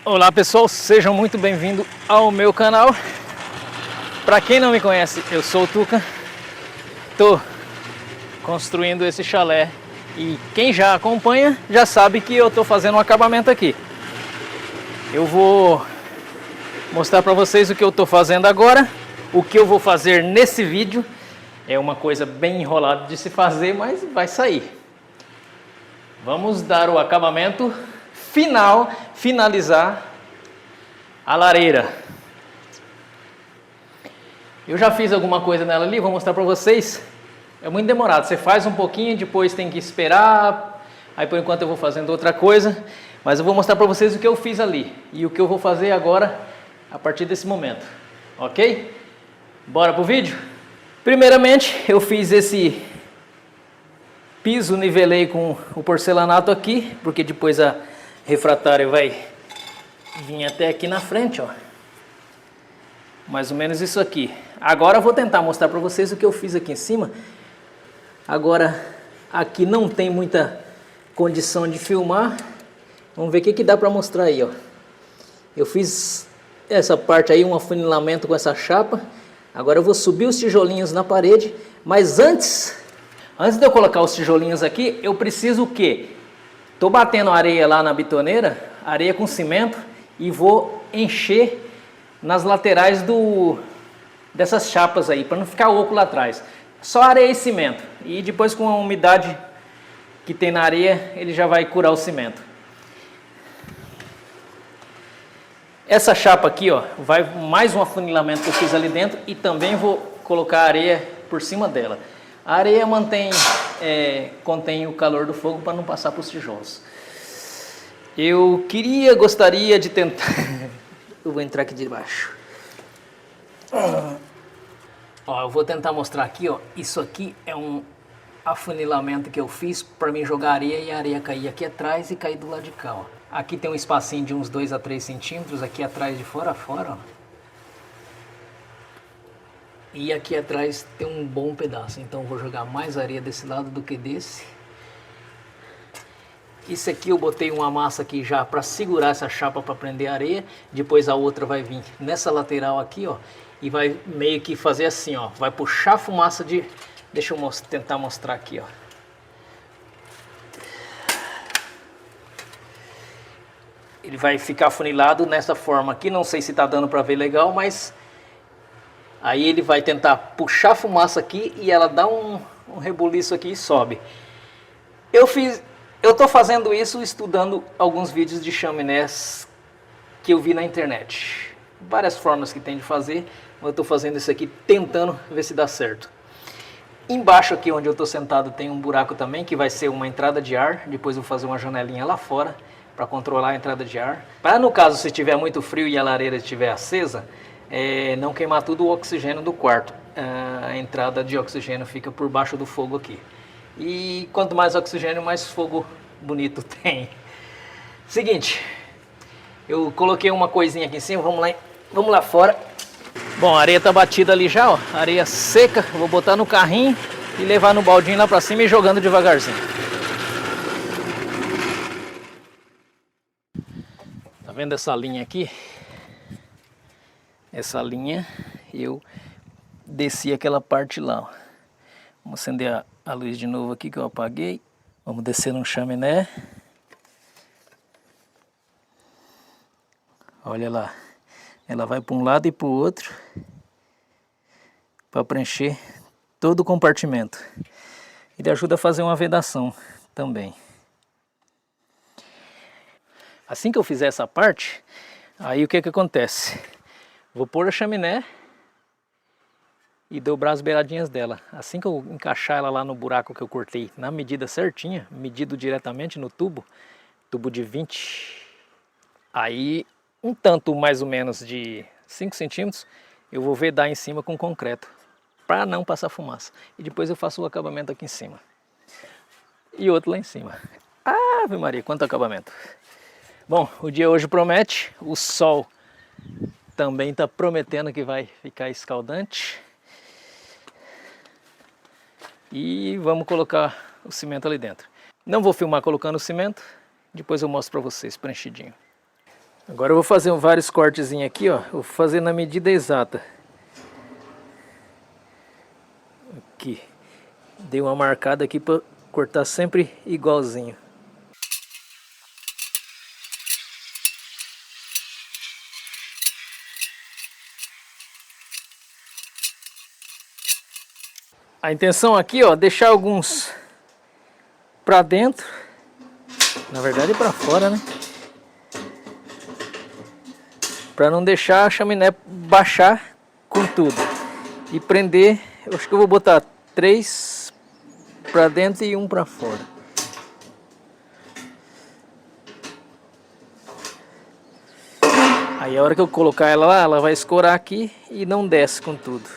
Olá pessoal, sejam muito bem-vindos ao meu canal. Para quem não me conhece, eu sou o Tuca. Tô construindo esse chalé e quem já acompanha já sabe que eu tô fazendo um acabamento aqui. Eu vou mostrar para vocês o que eu tô fazendo agora, o que eu vou fazer nesse vídeo. É uma coisa bem enrolada de se fazer, mas vai sair. Vamos dar o acabamento final, finalizar a lareira. Eu já fiz alguma coisa nela ali, vou mostrar pra vocês. É muito demorado, você faz um pouquinho, depois tem que esperar. Aí por enquanto eu vou fazendo outra coisa. Mas eu vou mostrar pra vocês o que eu fiz ali e o que eu vou fazer agora a partir desse momento. Ok? Bora pro vídeo? Primeiramente eu fiz esse piso, nivelei com o porcelanato aqui, porque depois a refratária vai vir até aqui na frente, ó. Mais ou menos isso aqui. Agora eu vou tentar mostrar para vocês o que eu fiz aqui em cima. Agora aqui não tem muita condição de filmar. Vamos ver o que dá para mostrar aí, ó. Eu fiz essa parte aí, um afunilamento com essa chapa. Agora eu vou subir os tijolinhos na parede, mas antes de eu colocar os tijolinhos aqui, eu preciso o quê? Tô batendo areia lá na bitoneira, areia com cimento, e vou encher nas laterais dessas chapas aí, para não ficar oco lá atrás. Só areia e cimento. E depois com a umidade que tem na areia, ele já vai curar o cimento. Essa chapa aqui, ó, vai mais um afunilamento que eu fiz ali dentro e também vou colocar areia por cima dela. A areia contém o calor do fogo para não passar para os tijolos. Eu gostaria de tentar... Eu vou entrar aqui de baixo. Ó, eu vou tentar mostrar aqui, ó. Isso aqui é um afunilamento que eu fiz para mim jogar areia e a areia cair aqui atrás e cair do lado de cá, ó. Aqui tem um espacinho de uns 2 a 3 centímetros, aqui atrás de fora a fora, ó. E aqui atrás tem um bom pedaço, então eu vou jogar mais areia desse lado do que desse. Isso aqui eu botei uma massa aqui já para segurar essa chapa para prender a areia. Depois a outra vai vir nessa lateral aqui, ó, e vai meio que fazer assim, ó, vai puxar a fumaça de... Deixa eu tentar mostrar aqui, ó. Ele vai ficar afunilado nessa forma aqui, não sei se tá dando para ver legal, mas aí ele vai tentar puxar a fumaça aqui e ela dá um rebuliço aqui e sobe. Eu tô fazendo isso estudando alguns vídeos de chaminés que eu vi na internet. Várias formas que tem de fazer, mas eu tô fazendo isso aqui tentando ver se dá certo. Embaixo aqui onde eu tô sentado tem um buraco também que vai ser uma entrada de ar. Depois eu vou fazer uma janelinha lá fora para controlar a entrada de ar. Para no caso se tiver muito frio e a lareira estiver acesa, não queimar tudo o oxigênio do quarto. A entrada de oxigênio fica por baixo do fogo aqui. E quanto mais oxigênio, mais fogo bonito tem. Seguinte, eu coloquei uma coisinha aqui em cima, vamos lá fora. Bom, a areia tá batida ali já, ó, areia seca. Vou botar no carrinho e levar no baldinho lá pra cima e jogando devagarzinho. Tá vendo essa linha aqui? Essa linha eu desci aquela parte lá, ó. Vamos acender a luz de novo aqui que eu apaguei. Vamos descer no chaminé. Olha lá. Ela vai para um lado e para o outro para preencher todo o compartimento. Ele ajuda a fazer uma vedação também. Assim que eu fizer essa parte, aí o que acontece? Vou pôr a chaminé e dobrar as beiradinhas dela. Assim que eu encaixar ela lá no buraco que eu cortei na medida certinha, medido diretamente no tubo de 20, aí um tanto mais ou menos de 5 centímetros, eu vou vedar em cima com concreto, para não passar fumaça. E depois eu faço o acabamento aqui em cima. E outro lá em cima. Ave Maria, quanto acabamento! Bom, o dia hoje promete, o sol também está prometendo que vai ficar escaldante. E vamos colocar o cimento ali dentro. Não vou filmar colocando o cimento, depois eu mostro para vocês preenchidinho. Agora eu vou fazer vários cortezinhos aqui, ó. Vou fazer na medida exata. Aqui. Dei uma marcada aqui para cortar sempre igualzinho. A intenção aqui, ó, deixar alguns para dentro. Na verdade para fora, né? Para não deixar a chaminé baixar com tudo. E prender, eu acho que eu vou botar 3 para dentro e 1 para fora. Aí a hora que eu colocar ela lá, ela vai escorar aqui e não desce com tudo.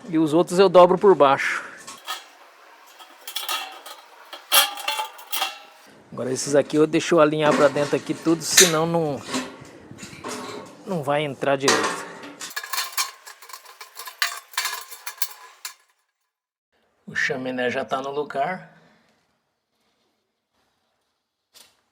E os outros eu dobro por baixo. Agora esses aqui eu deixo alinhar para dentro aqui tudo, senão não vai entrar direito. O chaminé já está no lugar.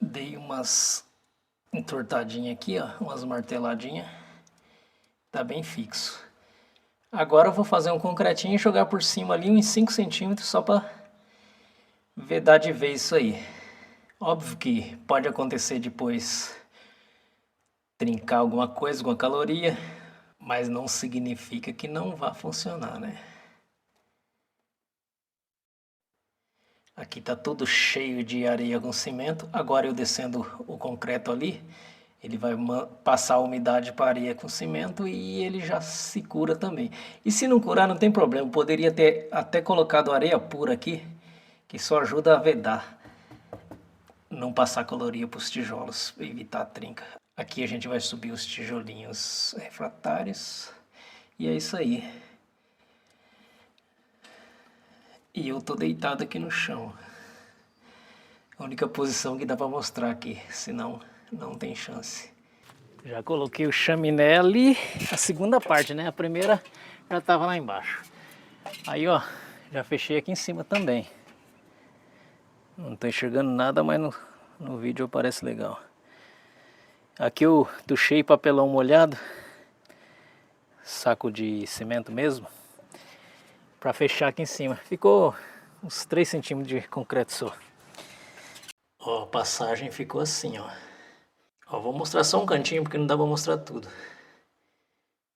Dei umas entortadinhas aqui, ó, umas marteladinhas. Tá bem fixo. Agora eu vou fazer um concretinho e jogar por cima ali uns 5 centímetros só para vedar de vez isso aí. Óbvio que pode acontecer depois trincar alguma coisa com a caloria, mas não significa que não vá funcionar, né? Aqui tá tudo cheio de areia com cimento. Agora eu descendo o concreto ali, ele vai passar a umidade para a areia com cimento e ele já se cura também. E se não curar, não tem problema. Eu poderia ter até colocado areia pura aqui, que só ajuda a vedar. Não passar caloria para os tijolos, evitar a trinca. Aqui a gente vai subir os tijolinhos refratários. E é isso aí. E eu tô deitado aqui no chão. A única posição que dá para mostrar aqui, senão não tem chance. Já coloquei o chaminé ali, a segunda parte, né? A primeira já tava lá embaixo. Aí, ó, já fechei aqui em cima também. Não tô enxergando nada, mas no vídeo aparece legal. Aqui eu tuchei papelão molhado, saco de cimento mesmo, para fechar aqui em cima. Ficou uns 3 centímetros de concreto só. Ó, a passagem ficou assim, ó. Ó, vou mostrar só um cantinho porque não dá para mostrar tudo.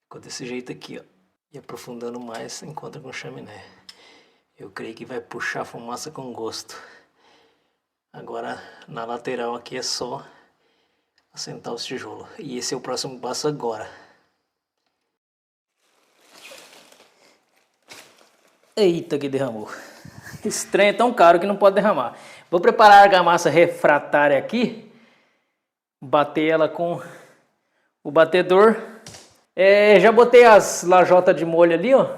Ficou desse jeito aqui, ó. E aprofundando mais, encontra com chaminé. Eu creio que vai puxar fumaça com gosto. Agora na lateral aqui é só assentar os tijolos. E esse é o próximo passo agora. Eita, que derramou. Esse trem é tão caro que não pode derramar. Vou preparar a argamassa refratária aqui. Bater ela com o batedor. Já botei as lajotas de molho ali, ó.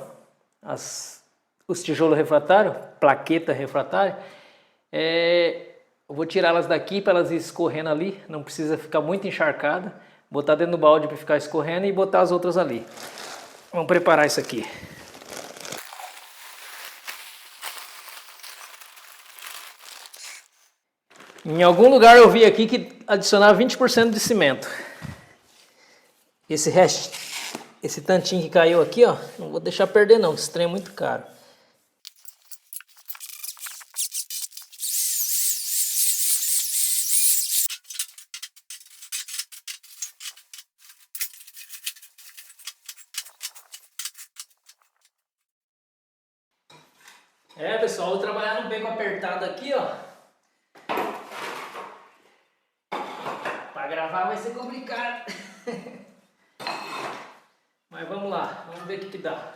Os tijolos refratários, plaqueta refratária. Eu vou tirá-las daqui para elas escorrendo ali. Não precisa ficar muito encharcada. Botar dentro do balde para ficar escorrendo e botar as outras ali. Vamos preparar isso aqui. Em algum lugar eu vi aqui que adicionar 20% de cimento. Esse tantinho que caiu aqui, ó, não vou deixar perder não, esse trem é muito caro. Pessoal, vou trabalhar no beco apertado aqui, ó. Para gravar vai ser complicado. Mas vamos lá, vamos ver o que dá.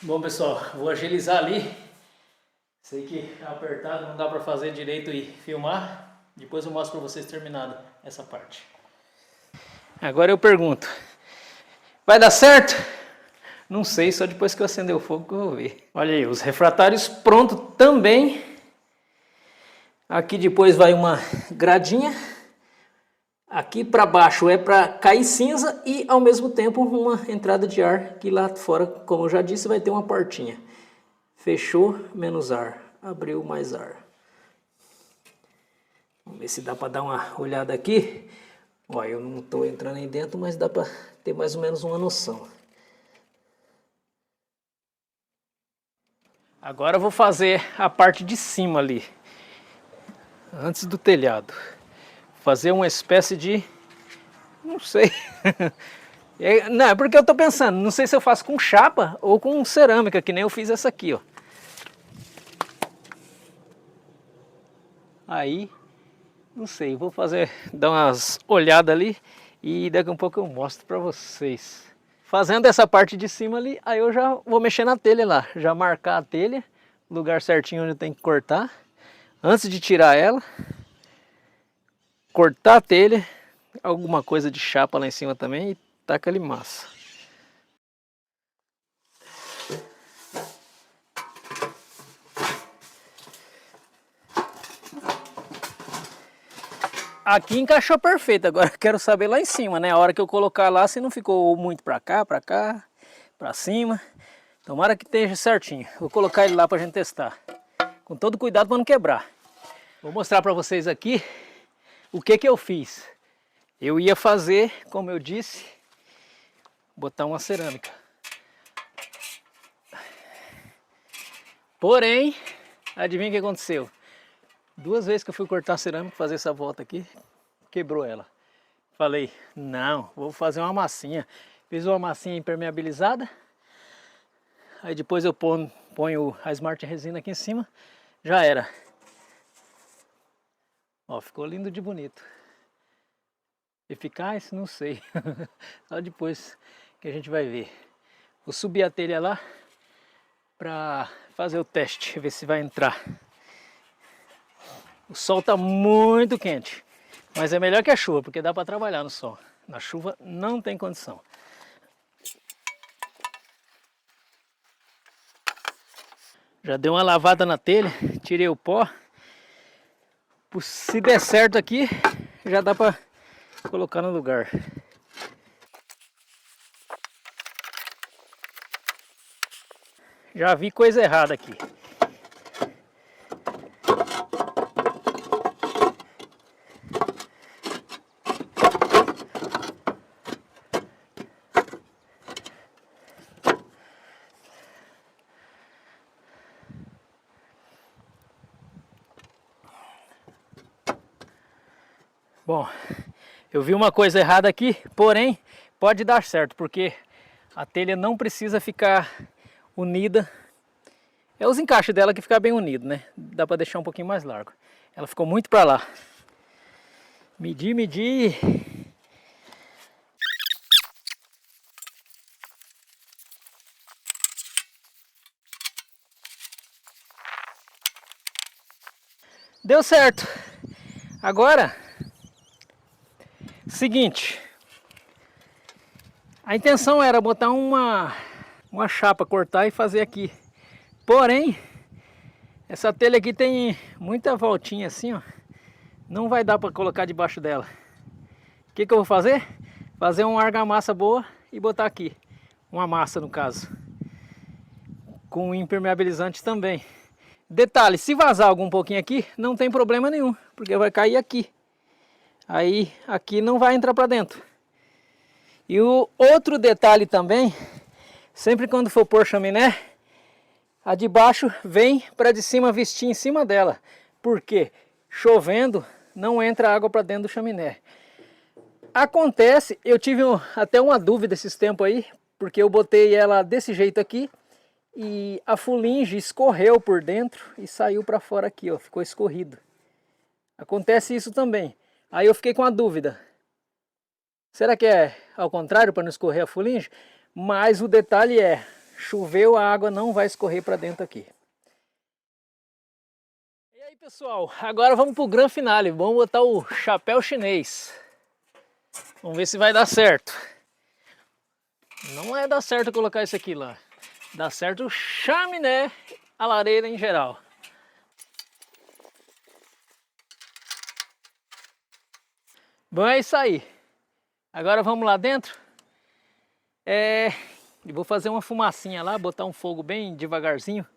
Bom, pessoal, vou agilizar ali. Sei que é apertado, não dá para fazer direito e filmar. Depois eu mostro para vocês terminado essa parte. Agora eu pergunto, vai dar certo? Não sei, só depois que eu acender o fogo que eu vou ver. Olha aí, os refratários prontos também. Aqui depois vai uma gradinha. Aqui para baixo é para cair cinza e ao mesmo tempo uma entrada de ar que lá fora, como eu já disse, vai ter uma portinha. Fechou, menos ar. Abriu, mais ar. Vamos ver se dá para dar uma olhada aqui. Ó, eu não estou entrando aí dentro, mas dá para ter mais ou menos uma noção. Agora eu vou fazer a parte de cima ali, antes do telhado. Fazer uma espécie de... não sei. Não, é porque eu tô pensando, não sei se eu faço com chapa ou com cerâmica, que nem eu fiz essa aqui, ó. Aí, não sei, vou fazer, dar umas olhadas ali e daqui a um pouco eu mostro pra vocês. Fazendo essa parte de cima ali, aí eu já vou mexer na telha lá, já marcar a telha, lugar certinho onde tem que cortar. Antes de tirar ela, cortar a telha, alguma coisa de chapa lá em cima também e taca ali massa. Aqui encaixou perfeito, agora quero saber lá em cima, né? A hora que eu colocar lá, se não ficou muito pra cá, pra cima. Tomara que esteja certinho. Vou colocar ele lá pra gente testar. Com todo cuidado para não quebrar. Vou mostrar pra vocês aqui o que eu fiz. Eu ia fazer, como eu disse, botar uma cerâmica. Porém, adivinha o que aconteceu? 2 vezes que eu fui cortar a cerâmica, fazer essa volta aqui, quebrou ela. Falei, não, vou fazer uma massinha. Fiz uma massinha impermeabilizada. Aí depois eu ponho a Smart Resina aqui em cima. Já era. Ó, ficou lindo de bonito. Eficaz? Não sei. Só depois que a gente vai ver. Vou subir a telha lá para fazer o teste, ver se vai entrar. O sol está muito quente, mas é melhor que a chuva, porque dá para trabalhar no sol. Na chuva não tem condição. Já dei uma lavada na telha, tirei o pó. Se der certo aqui, já dá para colocar no lugar. Já vi coisa errada aqui. Bom, eu vi uma coisa errada aqui, porém pode dar certo, porque a telha não precisa ficar unida. É os encaixes dela que fica bem unido, né? Dá para deixar um pouquinho mais largo. Ela ficou muito para lá. Medi. Deu certo. Agora, seguinte. A intenção era botar uma chapa, cortar e fazer aqui. Porém, essa telha aqui tem muita voltinha assim, ó. Não vai dar para colocar debaixo dela. O que eu vou fazer? Fazer uma argamassa boa e botar aqui. Uma massa no caso. Com impermeabilizante também. Detalhe, se vazar algum pouquinho aqui, não tem problema nenhum. Porque vai cair aqui. Aí aqui não vai entrar para dentro. E o outro detalhe também, sempre quando for pôr chaminé, a de baixo vem para de cima vestir em cima dela. Porque chovendo não entra água para dentro do chaminé. Acontece, eu tive até uma dúvida esses tempos aí, porque eu botei ela desse jeito aqui e a fuligem escorreu por dentro e saiu para fora aqui, ó, ficou escorrido. Acontece isso também. Aí eu fiquei com a dúvida. Será que é ao contrário para não escorrer a fuligem? Mas o detalhe é, choveu, a água não vai escorrer para dentro aqui. E aí pessoal, agora vamos para o grande finale, vamos botar o chapéu chinês. Vamos ver se vai dar certo. Não é dar certo colocar isso aqui lá. Dá certo o chaminé, a lareira em geral. Bom, é isso aí. Agora vamos lá dentro. Eu vou fazer uma fumacinha lá, botar um fogo bem devagarzinho,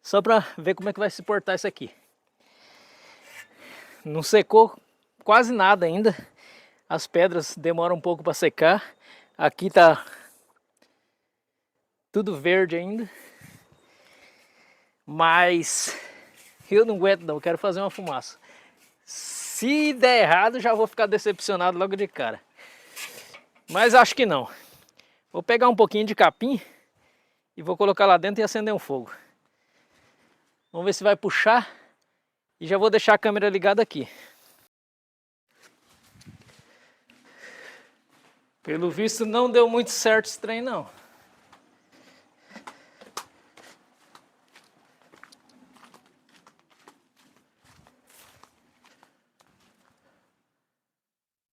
só para ver como é que vai se portar isso aqui. Não secou quase nada ainda. As pedras demoram um pouco para secar. Aqui tá tudo verde ainda. Mas eu não aguento não, eu quero fazer uma fumaça. Se der errado, já vou ficar decepcionado logo de cara. Mas acho que não. Vou pegar um pouquinho de capim e vou colocar lá dentro e acender um fogo. Vamos ver se vai puxar. E já vou deixar a câmera ligada aqui. Pelo visto não deu muito certo esse trem não.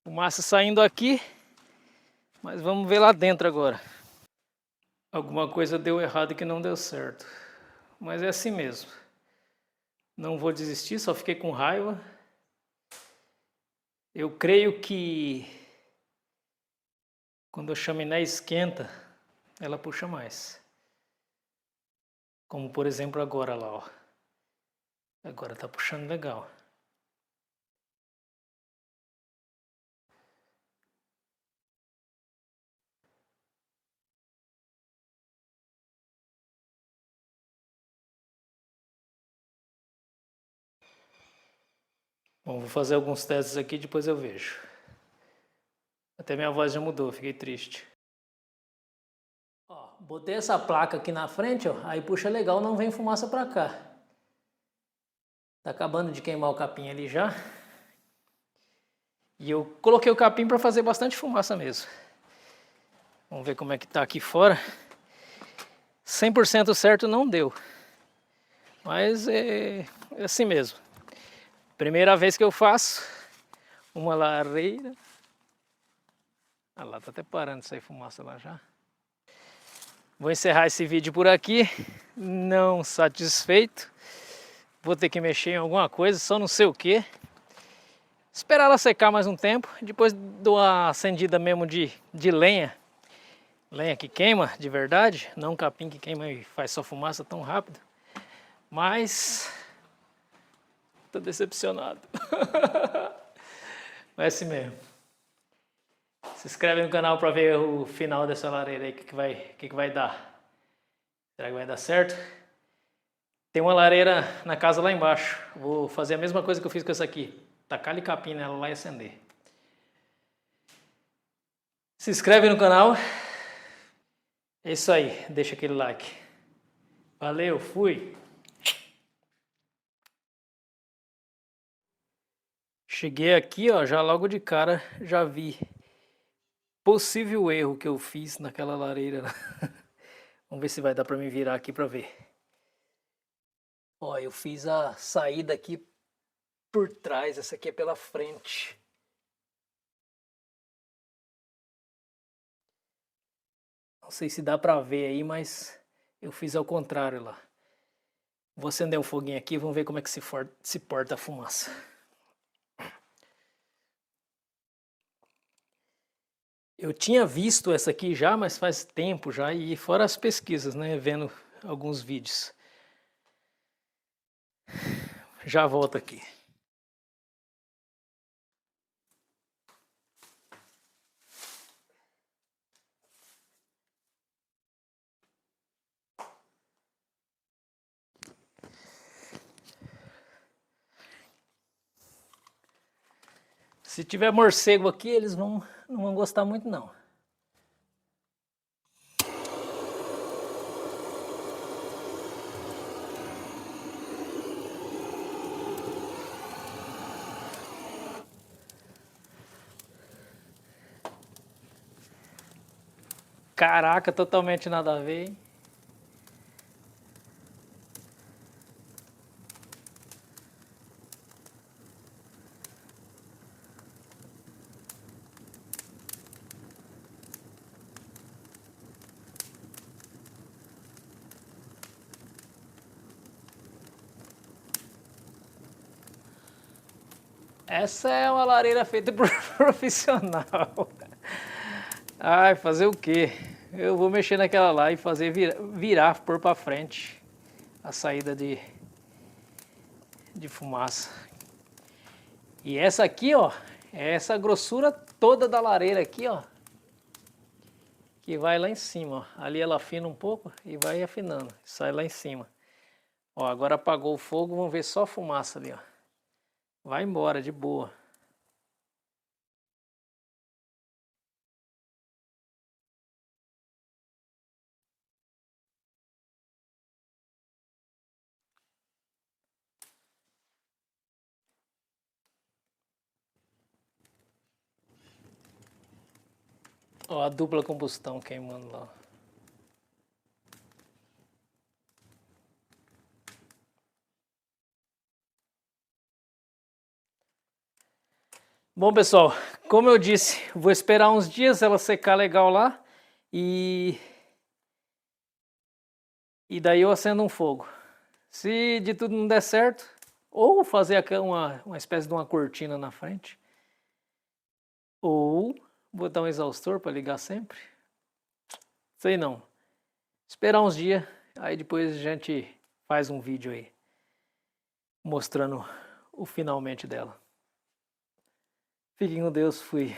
Fumaça saindo aqui, mas vamos ver lá dentro agora. Alguma coisa deu errado que não deu certo, mas é assim mesmo. Não vou desistir, só fiquei com raiva. Eu creio que quando a chaminé esquenta, ela puxa mais. Como por exemplo agora lá, ó. Agora tá puxando legal. Bom, vou fazer alguns testes aqui, depois eu vejo. Até minha voz já mudou, fiquei triste. Ó, botei essa placa aqui na frente, ó, aí puxa legal, não vem fumaça pra cá. Tá acabando de queimar o capim ali já. E eu coloquei o capim para fazer bastante fumaça mesmo. Vamos ver como é que tá aqui fora. 100% certo não deu. Mas é assim mesmo. Primeira vez que eu faço uma lareira. Ah lá, tá até parando de sair fumaça lá já. Vou encerrar esse vídeo por aqui. Não satisfeito. Vou ter que mexer em alguma coisa, só não sei o que. Esperar ela secar mais um tempo. Depois dou uma acendida mesmo de lenha. Lenha que queima de verdade. Não um capim que queima e faz só fumaça tão rápido. Mas tô decepcionado. Mas é assim mesmo. Se inscreve no canal para ver o final dessa lareira aí, o que vai dar. Será que vai dar certo? Tem uma lareira na casa lá embaixo. Vou fazer a mesma coisa que eu fiz com essa aqui. Tacar-lhe capim nela lá e acender. Se inscreve no canal. É isso aí. Deixa aquele like. Valeu, fui! Cheguei aqui, ó, já logo de cara já vi possível erro que eu fiz naquela lareira. Vamos ver se vai dar para me virar aqui para ver. Ó, eu fiz a saída aqui por trás, essa aqui é pela frente. Não sei se dá para ver aí, mas eu fiz ao contrário lá. Vou acender um foguinho aqui, vamos ver como é que se porta a fumaça. Eu tinha visto essa aqui já, mas faz tempo já, e fora as pesquisas, né, vendo alguns vídeos. Já volto aqui. Se tiver morcego aqui, eles não vão gostar muito não. Caraca, totalmente nada a ver, hein? Essa é uma lareira feita por profissional. Ai, fazer o quê? Eu vou mexer naquela lá e fazer virar, pôr pra frente a saída de fumaça. E essa aqui, ó, é essa grossura toda da lareira aqui, ó, que vai lá em cima, ó. Ali ela afina um pouco e vai afinando, sai lá em cima. Ó, agora apagou o fogo, vamos ver só fumaça ali, ó. Vai embora de boa. Ó, a dupla combustão queimando lá. Bom, pessoal, como eu disse, vou esperar uns dias ela secar legal lá e daí eu acendo um fogo. Se de tudo não der certo, ou fazer uma espécie de uma cortina na frente, ou botar um exaustor para ligar sempre. Sei não. Esperar uns dias, aí depois a gente faz um vídeo aí mostrando o finalmente dela. Fiquem com Deus, fui.